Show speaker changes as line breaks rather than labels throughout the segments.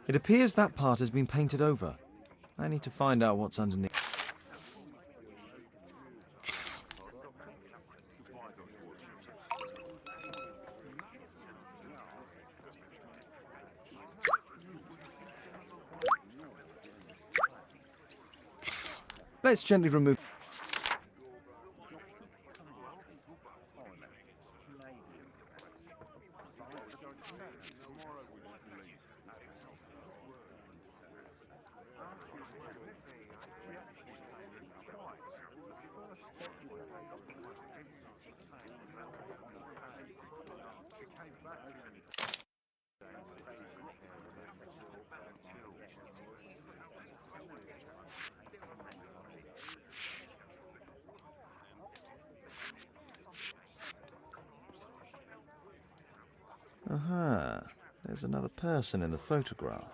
It appears that part has been painted over. I need to find out what's underneath. Let's gently remove. Aha, there's another person in the photograph.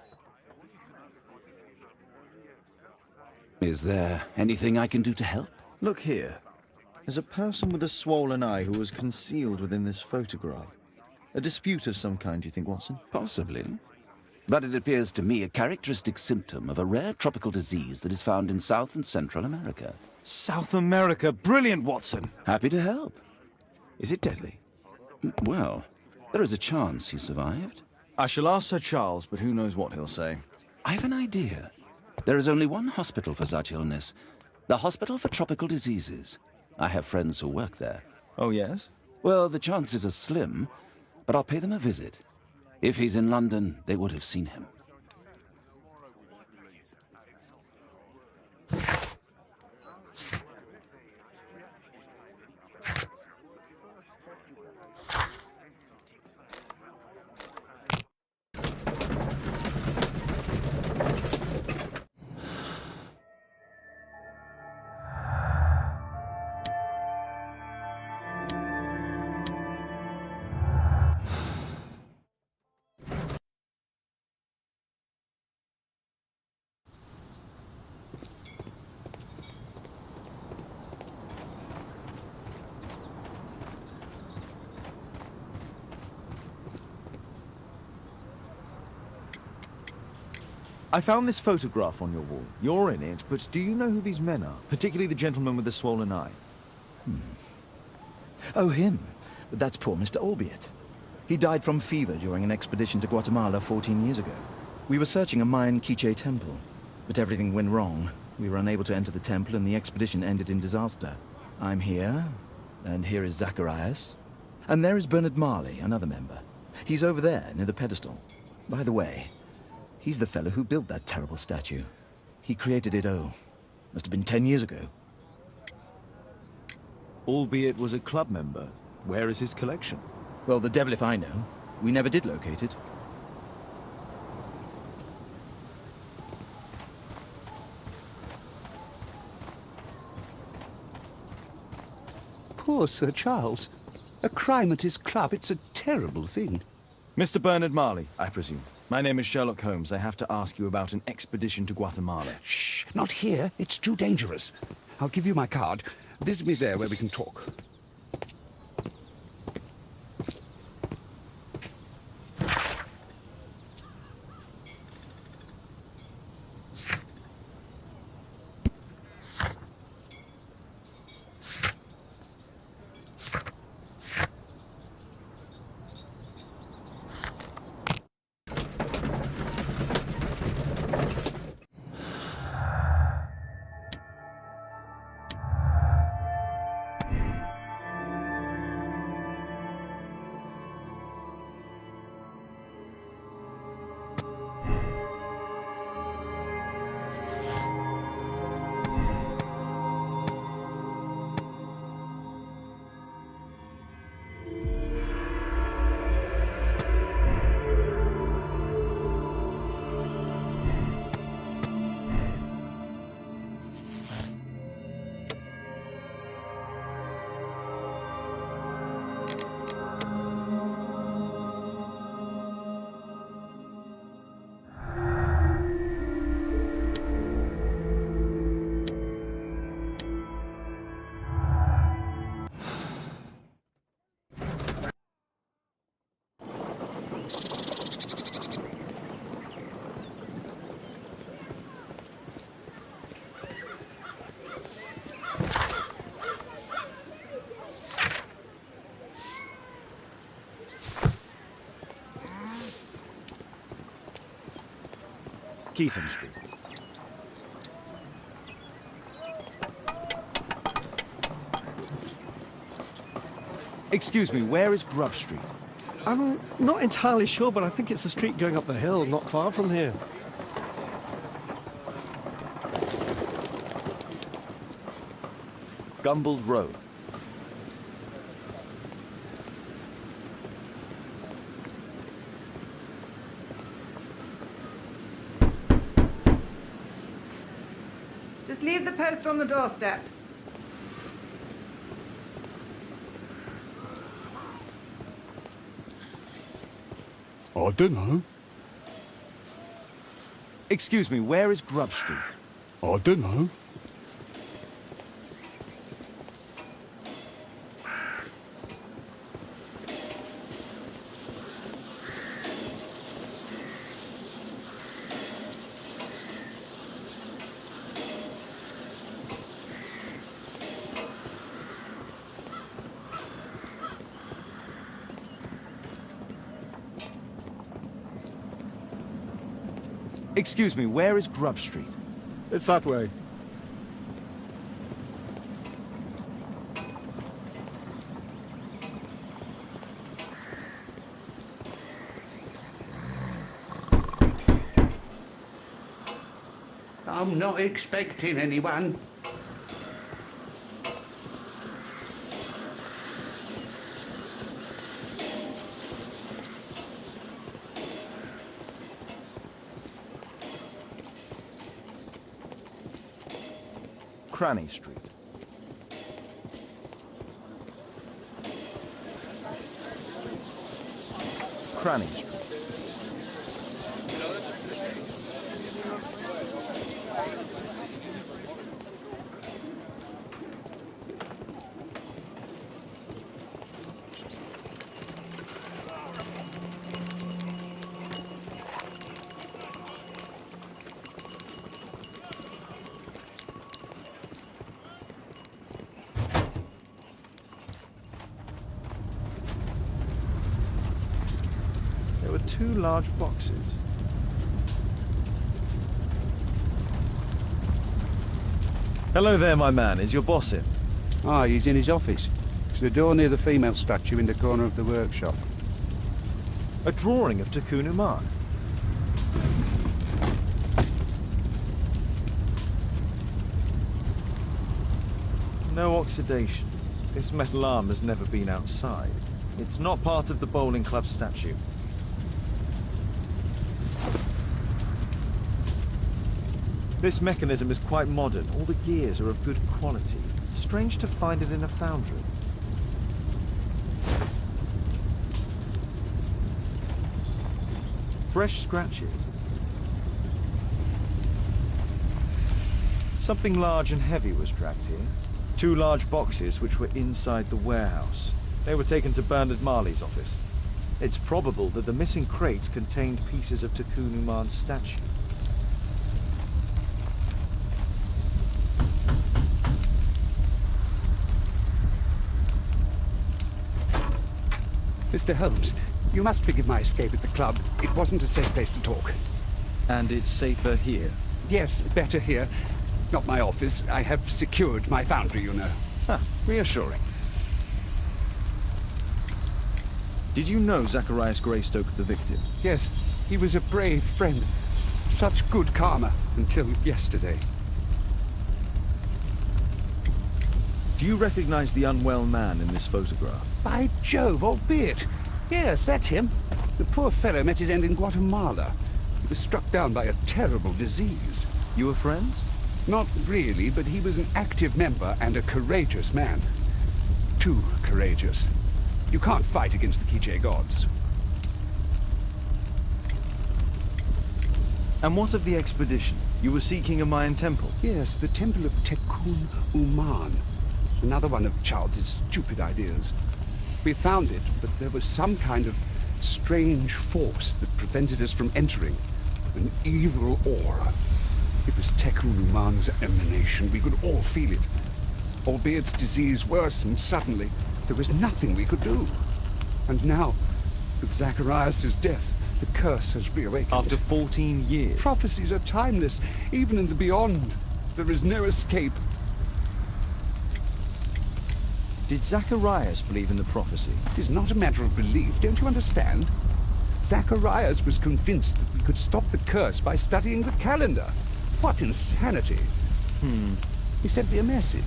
Is there anything I can do to help?
Look here. There's a person with a swollen eye who was concealed within this photograph. A dispute of some kind, do you think, Watson?
Possibly. But it appears to me a characteristic symptom of a rare tropical disease that is found in South and Central America.
South America! Brilliant, Watson!
Happy to help.
Is it deadly?
Well, there is a chance he survived.
I shall ask Sir Charles, but who knows what he'll say.
I have an idea. There is only one hospital for such illness. The Hospital for Tropical Diseases. I have friends who work there.
Oh, yes?
Well, the chances are slim, but I'll pay them a visit. If he's in London, they would have seen him.
I found this photograph on your wall. You're in it, but do you know who these men are? Particularly the gentleman with the swollen eye.
Oh, him. That's poor Mr. Albeit. He died from fever during an expedition to Guatemala 14 years ago. We were searching a Mayan Quiche temple, but everything went wrong. We were unable to enter the temple and the expedition ended in disaster. I'm here, and here is Zacharias. And there is Bernard Marley, another member. He's over there, near the pedestal. By the way, he's the fellow who built that terrible statue. He created it, must have been 10 years ago.
Albeit was a club member. Where is his collection?
Well, the devil if I know. We never did locate it.
Poor Sir Charles. A crime at his club, it's a terrible thing.
Mr. Bernard Marley, I presume. My name is Sherlock Holmes. I have to ask you about an expedition to Guatemala.
Shh, not here. It's too dangerous. I'll give you my card. Visit me there where we can talk.
Keaton Street. Excuse me, where is Grub Street?
I'm not entirely sure, but I think it's the street going up the hill, not far from here.
Gumballs Road.
Just leave the post on the doorstep.
I don't know.
Excuse me, where is Grub Street?
I don't know.
Excuse me, where is Grub Street?
It's that way.
I'm not expecting anyone.
Cranny Street. Cranny Street.
There were two large boxes.
Hello there, my man. Is your boss in?
Ah, he's in his office. It's the door near the female statue in the corner of the workshop.
A drawing of Takunu Man. No oxidation. This metal arm has never been outside. It's not part of the bowling club statue. This mechanism is quite modern. All the gears are of good quality. Strange to find it in a foundry. Fresh scratches. Something large and heavy was dragged here. Two large boxes which were inside the warehouse. They were taken to Bernard Marley's office. It's probable that the missing crates contained pieces of Takunu Man's statue.
Mr. Holmes, you must forgive my escape at the club. It wasn't a safe place to talk.
And it's safer here.
Yes, better here. Not my office. I have secured my foundry, you know.
Huh, reassuring. Did you know Zacharias Greystoke, the victim?
Yes, he was a brave friend. Such good karma until yesterday.
Do you recognize the unwell man in this photograph?
By Jove, albeit. Yes, that's him. The poor fellow met his end in Guatemala. He was struck down by a terrible disease.
You were friends?
Not really, but he was an active member and a courageous man. Too courageous. You can't fight against the Quiche gods.
And what of the expedition? You were seeking a Mayan temple?
Yes, the Temple of Tekun Uman. Another one of Charles's stupid ideas. We found it, but there was some kind of strange force that prevented us from entering. An evil aura. It was Tekun Uman's emanation. We could all feel it. Albeit its disease worsened suddenly, there was nothing we could do. And now, with Zacharias' death, The curse has reawakened.
After 14 years.
Prophecies are timeless, even in the beyond. There is no escape.
Did Zacharias believe in the prophecy?
It is not a matter of belief, don't you understand? Zacharias was convinced that we could stop the curse by studying the calendar. What insanity! He sent me a message.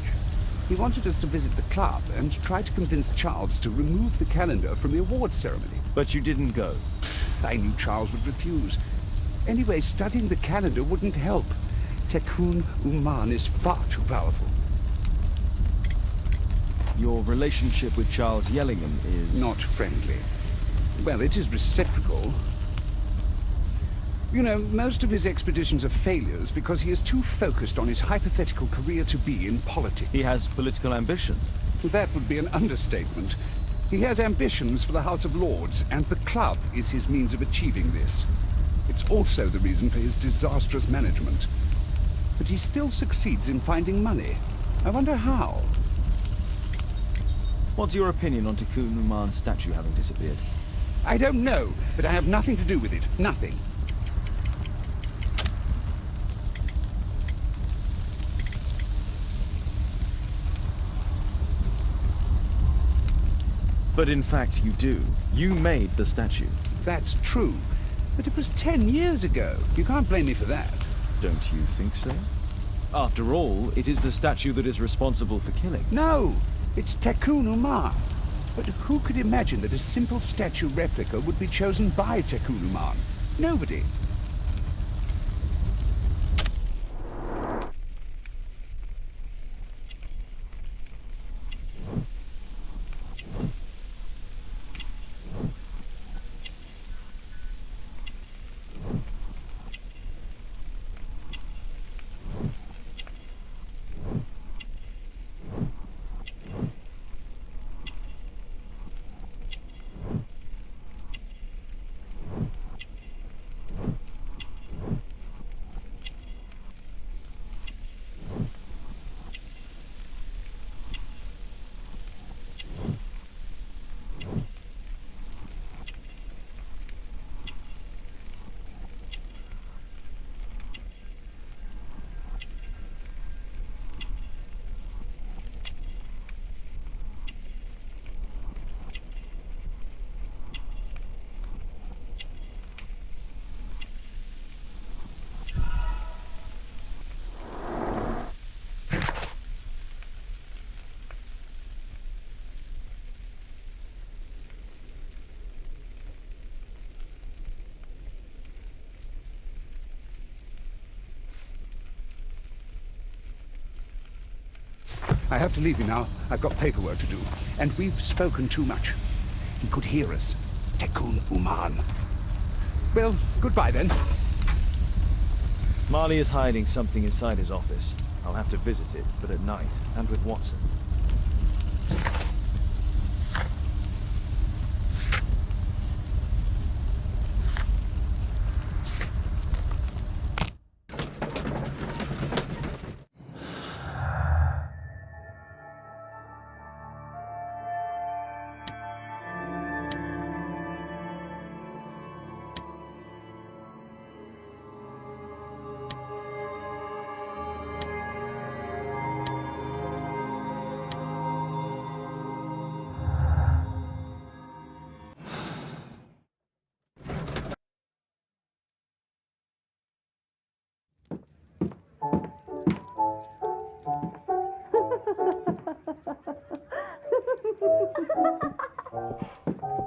He wanted us to visit the club and try to convince Charles to remove the calendar from the awards ceremony.
But you didn't go.
I knew Charles would refuse. Anyway, studying the calendar wouldn't help. Tikkun Uman is far too powerful.
Your relationship with Charles Yellingham is...
Not friendly. Well, it is reciprocal. You know, most of his expeditions are failures because he is too focused on his hypothetical career to be in politics.
He has political ambitions.
That would be an understatement. He has ambitions for the House of Lords, and the club is his means of achieving this. It's also the reason for his disastrous management. But he still succeeds in finding money. I wonder how.
What's your opinion on Tikkun Uman's statue having disappeared?
I don't know, but I have nothing to do with it. Nothing.
But in fact you do. You made the statue.
That's true. But it was 10 years ago. You can't blame me for that.
Don't you think so? After all, it is the statue that is responsible for killing.
No! It's Tikkun Uman. But who could imagine that a simple statue replica would be chosen by Tikkun Uman? Nobody. I have to leave you now. I've got paperwork to do. And we've spoken too much. He could hear us. Tikkun Uman. Well, goodbye then.
Marley is hiding something inside his office. I'll have to visit it, but at night, and with Watson.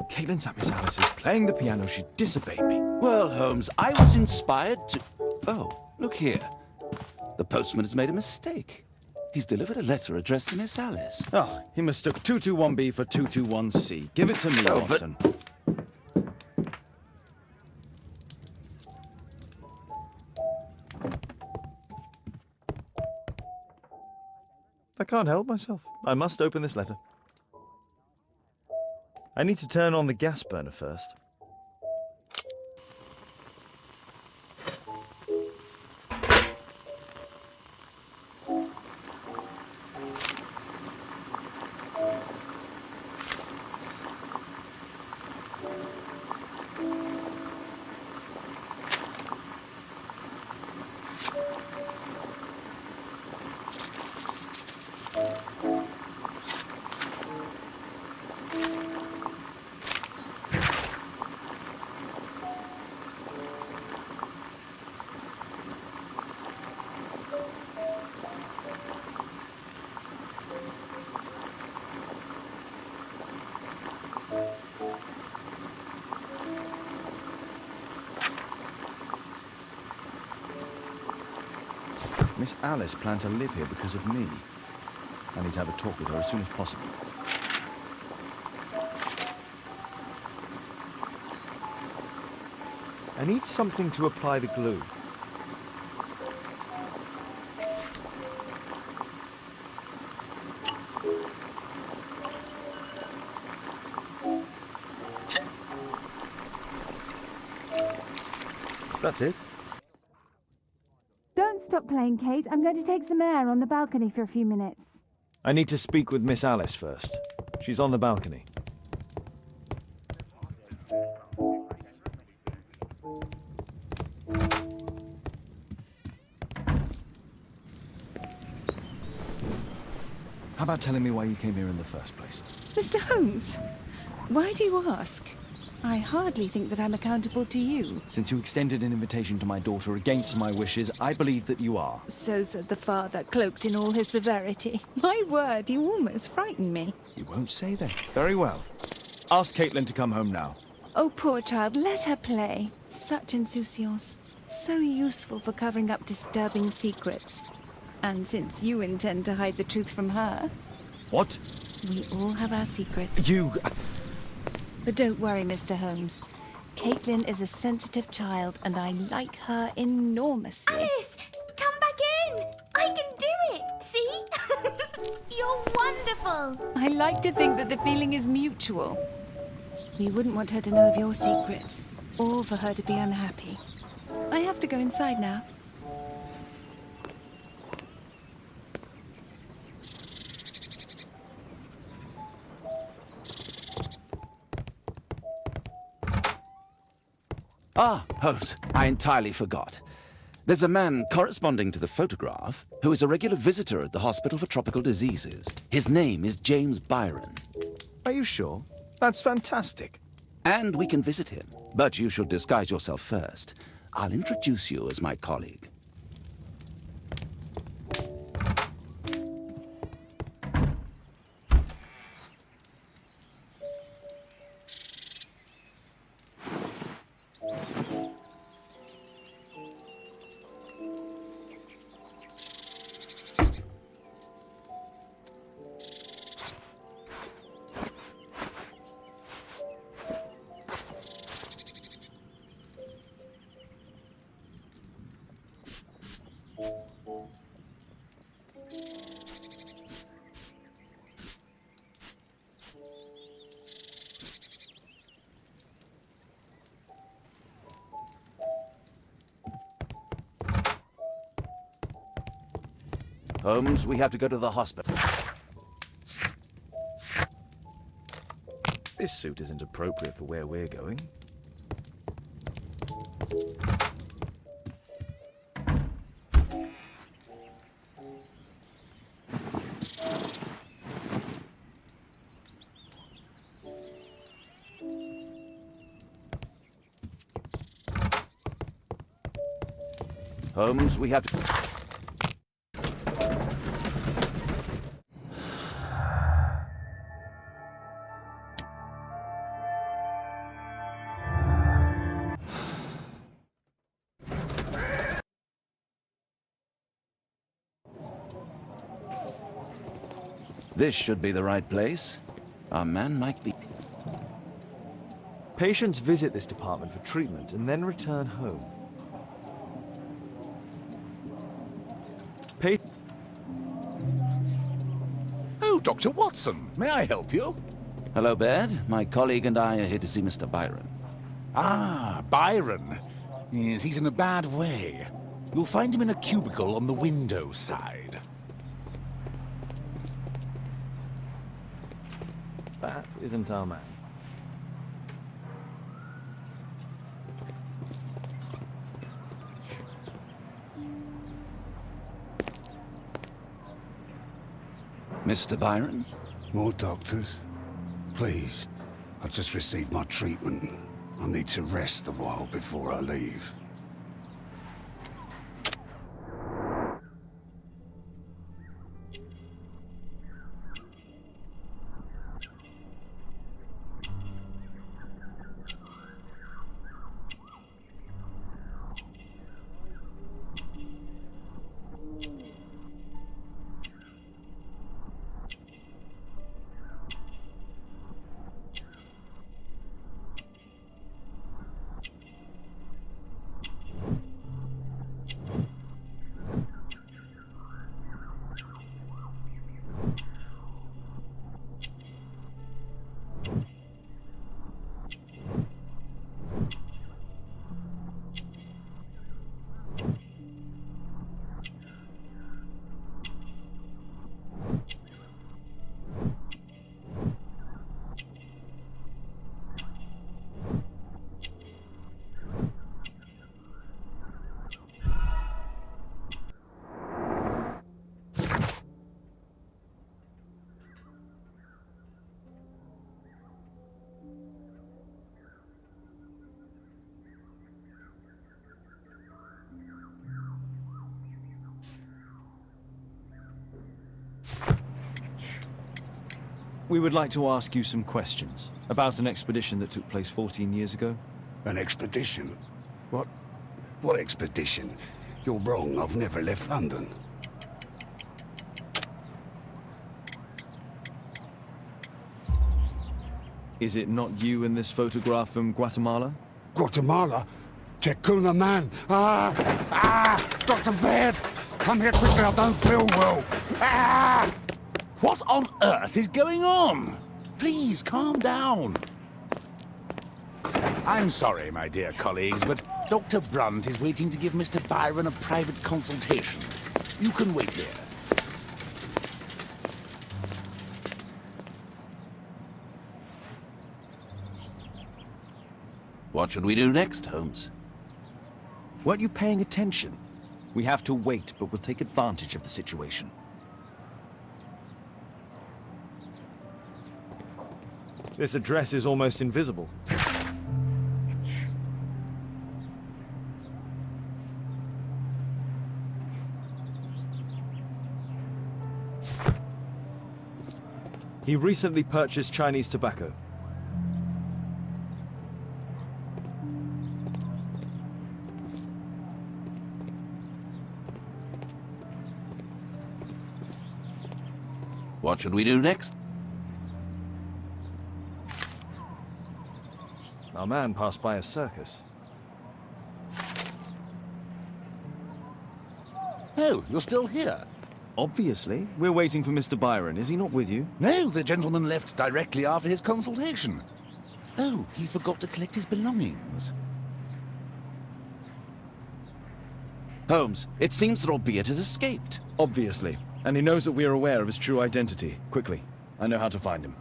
Caitlin's at Miss Alice's playing the piano. She disobeyed me.
Well, Holmes, I was inspired to... Oh, look here. The postman has made a mistake. He's delivered a letter addressed to Miss Alice.
Oh, he mistook 221B for 221C. Give it to me,
Oh, but-
Watson. I can't help myself. I must open this letter. I need to turn on the gas burner first.
Miss Alice planned to live here because of me. I need to have a talk with her as soon as possible.
I need something to apply the glue. That's it.
Don't stop playing, Kate. I'm going to take some air on the balcony for a few minutes.
I need to speak with Miss Alice first. She's on the balcony.
How about telling me why you came here in the first place?
Mr. Holmes, why do you ask? I hardly think that I'm accountable to you.
Since you extended an invitation to my daughter against my wishes, I believe that you are.
So said the father, cloaked in all his severity. My word, you almost frightened me.
You won't say that. Very well. Ask Caitlin to come home now.
Oh, poor child, let her play. Such insouciance. So useful for covering up disturbing secrets. And since you intend to hide the truth from her...
What?
We all have our secrets.
You...
But don't worry, Mr. Holmes. Caitlin is a sensitive child, and I like her enormously.
Alice, come back in. I can do it. See? You're wonderful.
I like to think that the feeling is mutual. We wouldn't want her to know of your secrets, or for her to be unhappy. I have to go inside now.
Ah, Holmes, I entirely forgot. There's a man corresponding to the photograph who is a regular visitor at the Hospital for Tropical Diseases. His name is James Byron.
Are you sure? That's fantastic.
And we can visit him, but you should disguise yourself first. I'll introduce you as my colleague. Holmes, we have to go to the hospital.
This suit isn't appropriate for where we're going.
Holmes, we have to... This should be the right place. Our man might be...
Patients visit this department for treatment and then return home.
Oh, Dr. Watson, may I help you?
Hello, Baird. My colleague and I are here to see Mr. Byron.
Ah, Byron. Yes, he's in a bad way. You'll find him in a cubicle on the window side.
That isn't our man.
Mr. Byron?
More doctors? Please. I've just received my treatment. I need to rest a while before I leave.
We would like to ask you some questions about an expedition that took place 14 years ago.
An expedition? What expedition? You're wrong. I've never left London.
Is it not you in this photograph from Guatemala?
Guatemala? Chekuna man! Dr. Baird! Come here quickly, I don't feel well!
What on earth is going on? Please, calm down. I'm sorry, my dear colleagues, but Dr. Brunt is waiting to give Mr. Byron a private consultation. You can wait here.
What should we do next, Holmes?
Weren't you paying attention? We have to wait, but we'll take advantage of the situation.
This address is almost invisible. He recently purchased Chinese tobacco.
What should we do next?
Our man passed by a circus.
Oh, you're still here?
Obviously. We're waiting for Mr. Byron. Is he not with you?
No, the gentleman left directly after his consultation. Oh, he forgot to collect his belongings.
Holmes, it seems that Albeit has escaped.
Obviously. And he knows that we are aware of his true identity. Quickly. I know how to find him.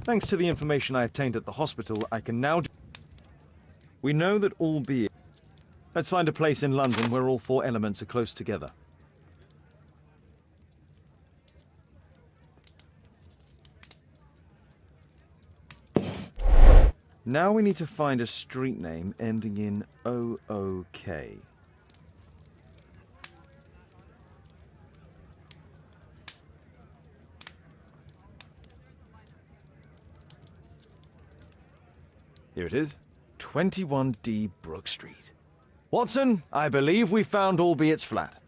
Thanks to the information I obtained at the hospital, I can now... We know that Albeit... Let's find a place in London where all four elements are close together. Now we need to find a street name ending in OOK. Here it is. 21D Brook Street. Watson, I believe we found Albeit's flat.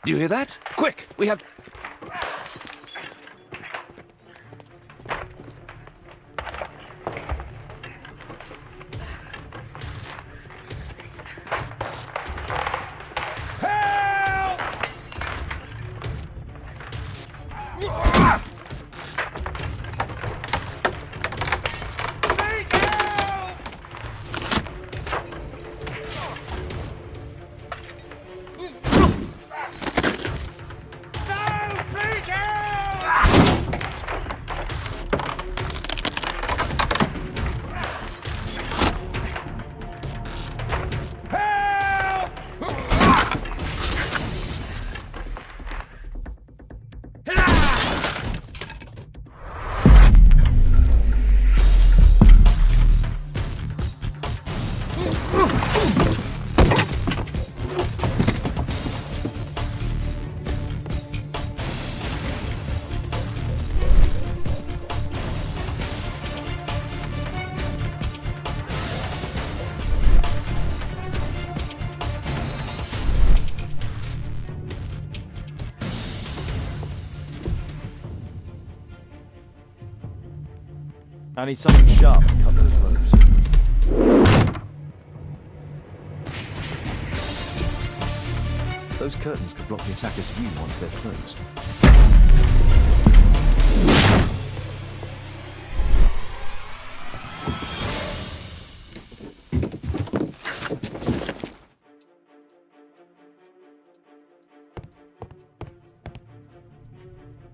Do you hear that? Quick! We have...
Please help!
I need something sharp to cut those ropes. Those curtains could block the attacker's view once they're closed.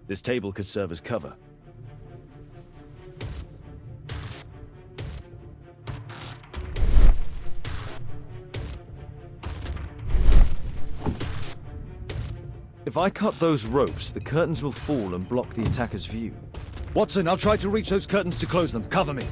This table could serve as cover. If I cut those ropes, the curtains will fall and block the attacker's view. Watson, I'll try to reach those curtains to close them. Cover me.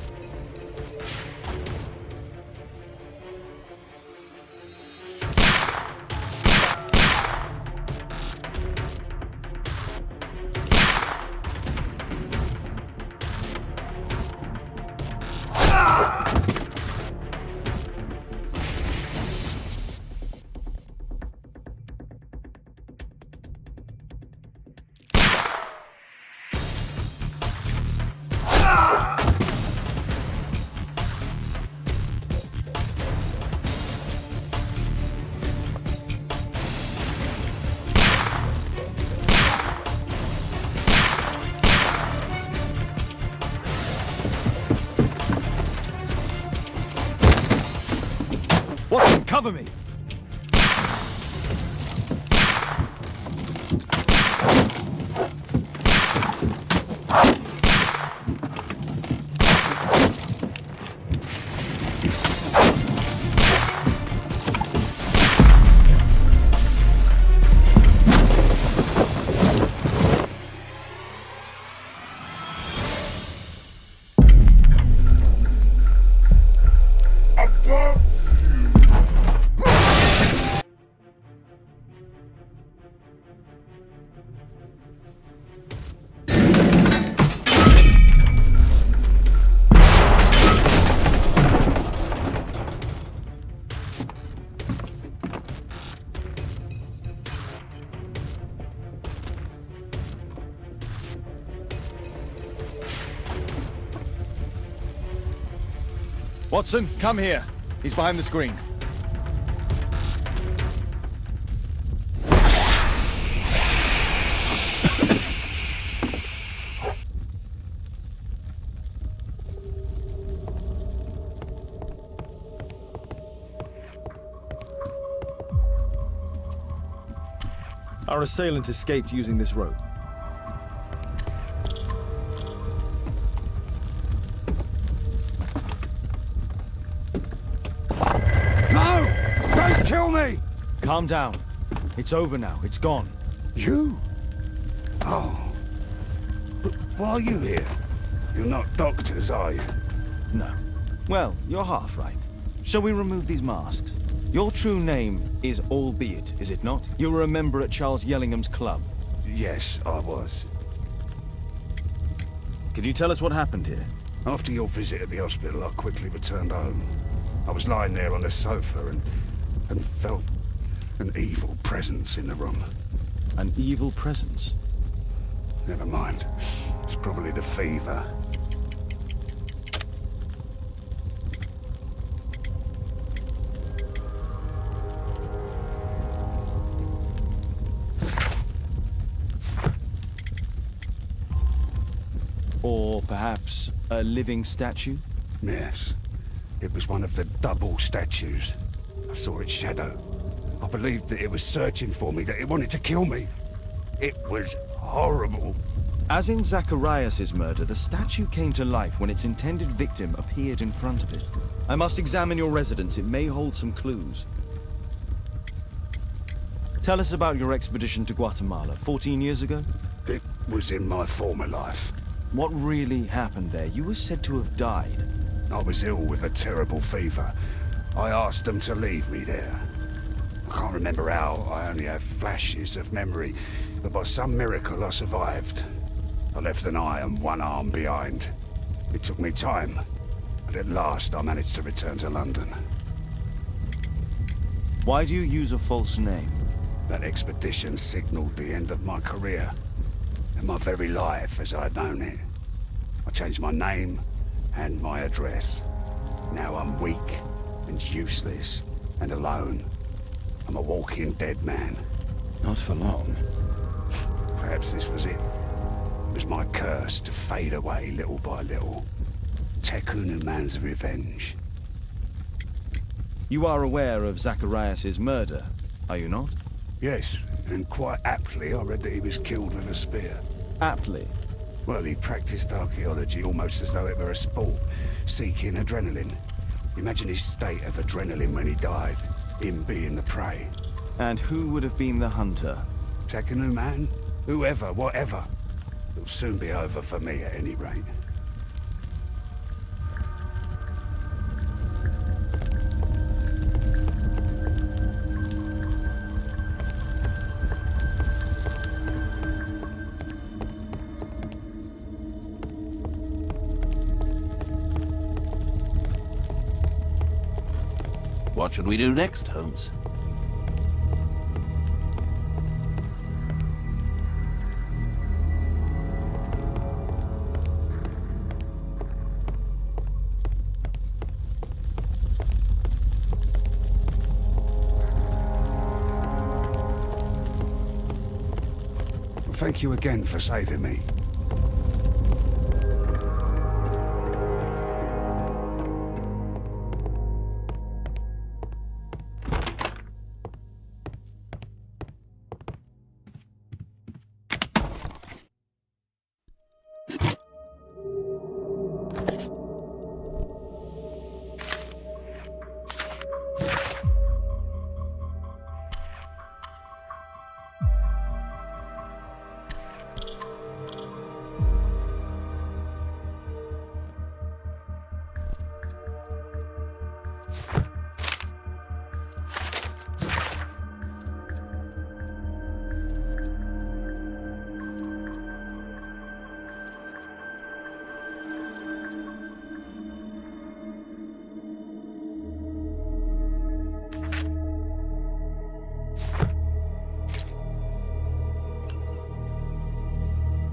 Watson, cover me! Watson, come here. He's behind the screen. Our assailant escaped using this rope.
Kill me!
Calm down. It's over now. It's gone.
You? Oh. But why are you here? You're not doctors, are you?
No. Well, you're half right. Shall we remove these masks? Your true name is Albeit, is it not? You were a member at Charles Yellingham's club.
Yes, I was.
Can you tell us what happened here?
After your visit at the hospital, I quickly returned home. I was lying there on the sofa and felt an evil presence in the room.
An evil presence?
Never mind. It's probably the fever.
Or perhaps a living statue?
Yes. It was one of the double statues. I saw its shadow. I believed that it was searching for me, that it wanted to kill me. It was horrible.
As in Zacharias' murder, the statue came to life when its intended victim appeared in front of it. I must examine your residence. It may hold some clues. Tell us about your expedition to Guatemala 14 years ago.
It was in my former life.
What really happened there? You were said to have died.
I was ill with a terrible fever. I asked them to leave me there. I can't remember how. I only have flashes of memory. But by some miracle, I survived. I left an eye and one arm behind. It took me time. But at last, I managed to return to London.
Why do you use a false name?
That expedition signaled the end of my career. And my very life as I'd known it. I changed my name, and my address. Now I'm weak and useless and alone. I'm a walking dead man.
Not for long.
Perhaps this was it. It was my curse to fade away little by little. Tekun Uman's revenge.
You are aware of Zacharias's murder, are you not?
Yes, and quite aptly I read that he was killed with a spear.
Aptly.
Well, he practiced archaeology almost as though it were a sport, seeking adrenaline. Imagine his state of adrenaline when he died, him being the prey.
And who would have been the hunter?
Tekun Uman? Whoever, whatever. It'll soon be over for me at any rate.
What should we do next, Holmes?
Thank you again for saving me.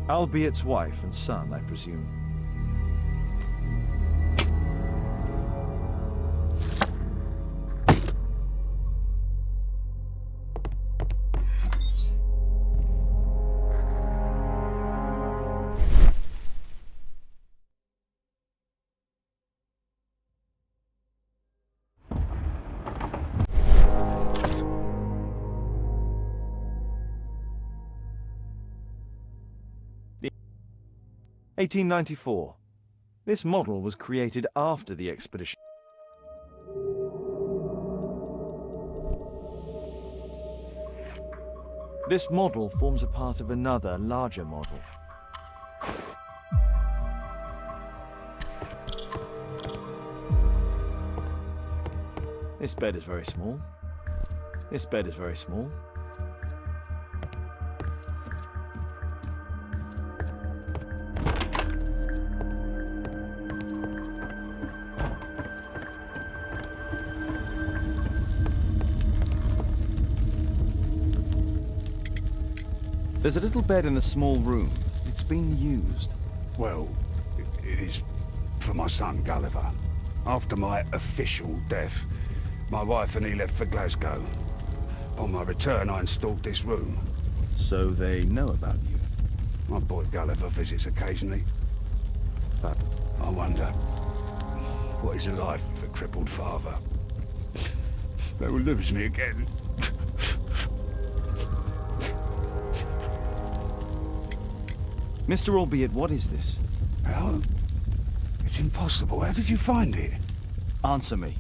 Albiet's wife and son, I presume. The 1894. This model was created after the expedition. This model forms a part of another, larger model. This bed is very small. This bed is very small. There's a little bed in a small room. It's been used.
Well, it is for my son Gulliver. After my official death, my wife and he left for Glasgow. On my return, I installed this room.
So they know about you?
My boy Gulliver visits occasionally. But I wonder, what is a life with a crippled father? They will lose me again.
Mr. Albeit, what is this?
How? It's impossible. How did you find it?
Answer me.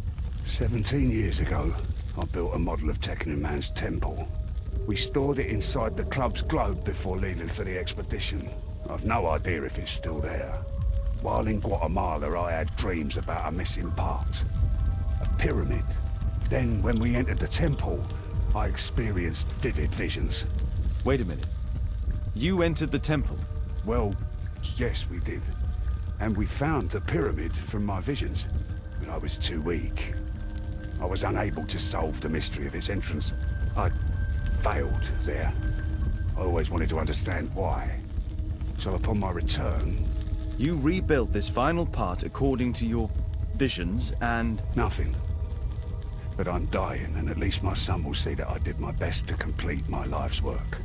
17 years ago, I built a model of Tekun Man's temple. We stored it inside the club's globe before leaving for the expedition. I've no idea if it's still there. While in Guatemala, I had dreams about a missing part. A pyramid. Then, when we entered the temple, I experienced vivid visions.
Wait a minute. You entered the temple?
Well, yes, we did. And we found the pyramid from my visions. But I was too weak. I was unable to solve the mystery of its entrance. I failed there. I always wanted to understand why. So upon my return,
You rebuilt this final part according to your visions and...
Nothing. But I'm dying, and at least my son will see that I did my best to complete my life's work.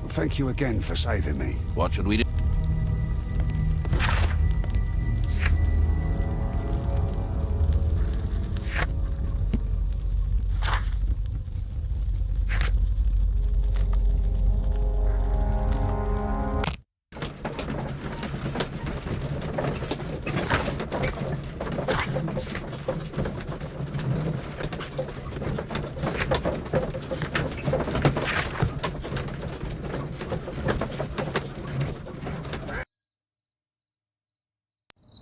Thank you again for saving me.
What should we do?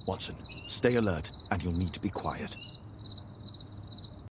Watson, stay alert, and you'll need to be quiet.